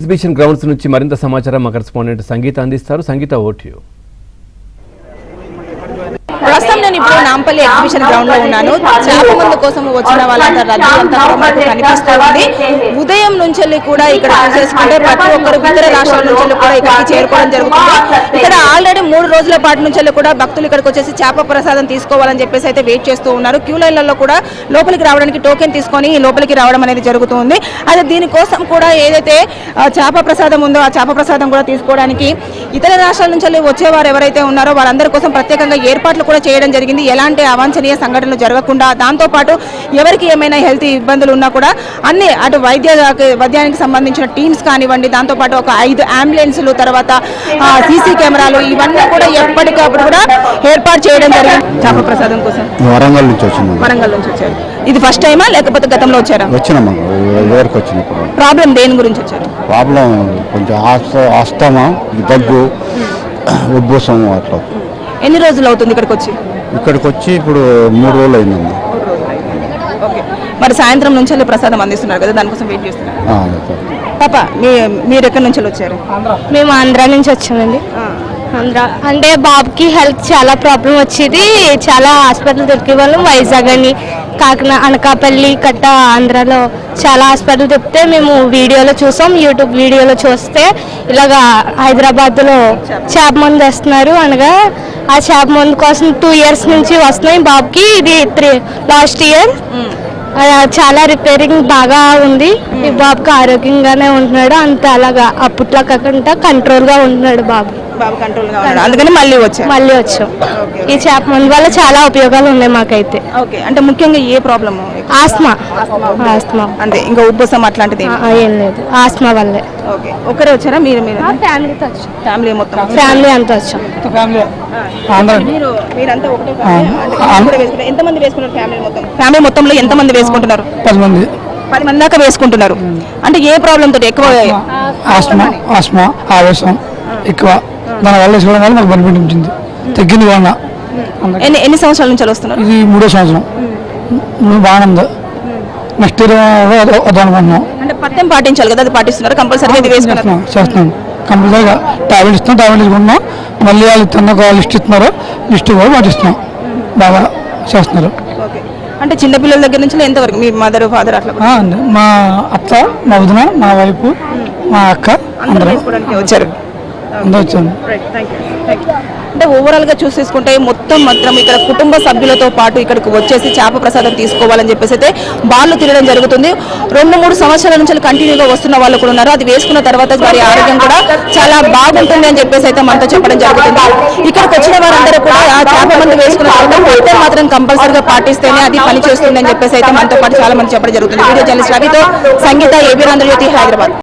Exhibition grounds నుంచి మరింత సమాచారం మా కరెస్పాండెంట్ సంగీత అందిస్తారు. సంగీత, ఓవర్ టు యు. ప్రస్తుతం నేను ఇప్పుడు నాంపల్లి ఎగ్జిబిషన్ గ్రౌండ్ లో ఉన్నాను. చేప మందు కోసం వచ్చిన వాళ్ళంతా రద్దీ అంతా మనకు కనిపిస్తుంది. ఉదయం నుంచి కూడా ఇక్కడ చూసేసుకుంటే ప్రతి ఒక్కరు ఇతర రాష్ట్రాల నుంచి కూడా ఇక్కడికి చేరుకోవడం జరుగుతుంది. ఇక్కడ ఆల్రెడీ 3 రోజుల పాటు నుంచి కూడా భక్తులు ఇక్కడికి వచ్చేసి చేప ప్రసాదం తీసుకోవాలని చెప్పేసి అయితే వెయిట్ చేస్తూ ఉన్నారు. క్యూ లైన్లలో కూడా లోపలికి రావడానికి టోకెన్ తీసుకొని లోపలికి రావడం అనేది జరుగుతుంది. అదే దీనికోసం కూడా ఏదైతే చేప ప్రసాదం ఉందో ఆ చేప ప్రసాదం కూడా తీసుకోవడానికి ఇతర రాష్ట్రాల నుంచి వచ్చేవారు ఎవరైతే ఉన్నారో వారందరి కోసం ప్రత్యేకంగా ఏర్పాట్లు కూడా చేయడం జరిగింది. ఎలాంటి అవాంఛనీయ సంఘటనలు జరగకుండా, దాంతోపాటు ఎవరికి ఏమైనా హెల్త్ ఇబ్బందులు ఉన్నా కూడా అన్ని అటు వైద్యానికి సంబంధించిన టీమ్స్ కానివ్వండి, దాంతోపాటు ఒక 5 అంబులెన్సులు, తర్వాత సీసీ కెమెరాలు, ఇవన్నీ కూడా ఎప్పటికప్పుడు కూడా ఏర్పాటు చేయడం జరిగింది. చేప ప్రసాదం కోసం వరంగల్ నుంచి వచ్చింది. వరంగల్ నుంచి వచ్చారు. ఇది ఫస్ట్ టైమా లేకపోతే గతంలో వచ్చారా? వచ్చినామా వచ్చినప్పుడు. ప్రాబ్లం దేని గురించి వచ్చారు? ప్రాబ్లం కొంచెం ఆస్తమా, దగ్గు, ఉబ్బసం అట్లా. ఎన్ని రోజులు అవుతుంది ఇక్కడికి వచ్చి? ఇక్కడికి వచ్చి ఇప్పుడు 3 రోజులు అయిందండి. ఓకే, మరి సాయంత్రం నుంచి ప్రసాదం అందిస్తున్నారు కదా, దానికోసం వెయిట్ చేస్తున్నారు. పాప, మీరు ఎక్కడి నుంచి వచ్చారు? మేము ఆంధ్ర నుంచి వచ్చామండి. ఆంధ్ర అంటే బాబుకి హెల్త్ చాలా ప్రాబ్లం వచ్చేది. చాలా హాస్పిటల్ దొరికే వాళ్ళం. వైజాగ్ అని, కాకినాడ, అనకాపల్లి కట్ట ఆంధ్రాలో చాలా హాస్పిటల్ తిప్పితే మేము వీడియోలో చూసాం. యూట్యూబ్ వీడియోలో చూస్తే ఇలాగా హైదరాబాద్లో చేప మందు వేస్తున్నారు అనగా ఆ చేప మందు కోసం 2 years నుంచి వస్తున్నాయి బాబుకి. ఇది లాస్ట్ ఇయర్. చాలా రిపేరింగ్ బాగా ఉంది. ఈ బాబుకి ఆరోగ్యంగానే ఉంటున్నాడు. అంత అలాగా అప్పట్లో కాకుండా కంట్రోల్గా ఉంటున్నాడు బాబు. అందుకని మళ్ళీ వచ్చాం. ఈ చేప మందు వల్ల చాలా ఉపయోగాలు ఉన్నాయి మాకైతే. ఓకే, అంటే ముఖ్యంగా ఏ ప్రాబ్లమ్? ఆస్మా అంటే ఇంకా ఉబ్బసం అట్లాంటిది ఏం లేదు, ఆస్మా వల్లే. ఓకే, ఒకరే వచ్చారా? మీరు ఫ్యామిలీతో వచ్చాం. ఫ్యామిలీ మొత్తం? ఫ్యామిలీ అంతా వచ్చాం. మీరంతా ఒకటే? ఎంతమంది వేసుకున్నారు ఫ్యామిలీ మొత్తం? ఫ్యామిలీ మొత్తంలో ఎంతమంది వేసుకుంటున్నారు? 10 మంది దాకా వేసుకుంటున్నారు. అంటే ఏ ప్రాబ్లం తోటి ఎక్కువ? ఆస్మా, ఆవేశం ఎక్కువ. దాని వల్ల వేసుకోవడం వల్ల మాకు బెనిఫిట్ ఉంటుంది, తగ్గింది బాగా. ఎన్ని సంవత్సరాల నుంచి వస్తున్నారు? ఇది 3వ సంవత్సరం. బాగానే ఉంది. నెక్స్ట్ ఇయర్ వద్దనుకుంటున్నాం. అంటే పథ్యం పాటించాలి కదా, అది పాటిస్తున్నారు కంపల్సరీగా? చేస్తున్నాం కంపల్సరీగా. టాబ్లెట్ ఇస్తున్నాం, టాబ్లెట్ తీసుకుంటున్నాం. మళ్ళీ వాళ్ళు తిన్న లిస్ట్ ఇస్తున్నారు, లిస్ట్ కూడా పాటిస్తున్నాం. బాగా చేస్తున్నారు. అంటే చిన్నపిల్లల దగ్గర నుంచి ఎంతవరకు? మీ మదర్, ఫాదర్ అట్లా? మా అత్త, మా వదిన, మా వైపు, మా అక్క అందరూ వచ్చారు. అంటే ఓవరాల్ గా చూసేసుకుంటే మొత్తం మాత్రం ఇక్కడ కుటుంబ సభ్యులతో పాటు ఇక్కడికి వచ్చేసి చేప ప్రసాదం తీసుకోవాలని చెప్పేసి అయితే బాళ్ళు తినడం జరుగుతుంది. 2-3 సంవత్సరాల నుంచి కంటిన్యూగా వస్తున్న వాళ్ళు కూడా ఉన్నారు. అది వేసుకున్న తర్వాత వారి ఆరోగ్యం కూడా చాలా బాగుంటుంది అని చెప్పేసి అయితే మనతో చెప్పడం జరుగుతుంది. ఇక్కడికి వచ్చిన వారందరూ కూడా ఆ చేప మందు వేసుకున్న తర్వాత మాత్రం కంపల్సరీగా పాటిస్తేనే అది పని చేస్తుంది అని చెప్పేసి అయితే మనతో పాటు చాలా మంది చెప్పడం జరుగుతుంది. వీడియో జర్నలిస్ట్ రవితో సంగీత, ఏబీ ఆంధ్రజ్యోతి, హైదరాబాద్.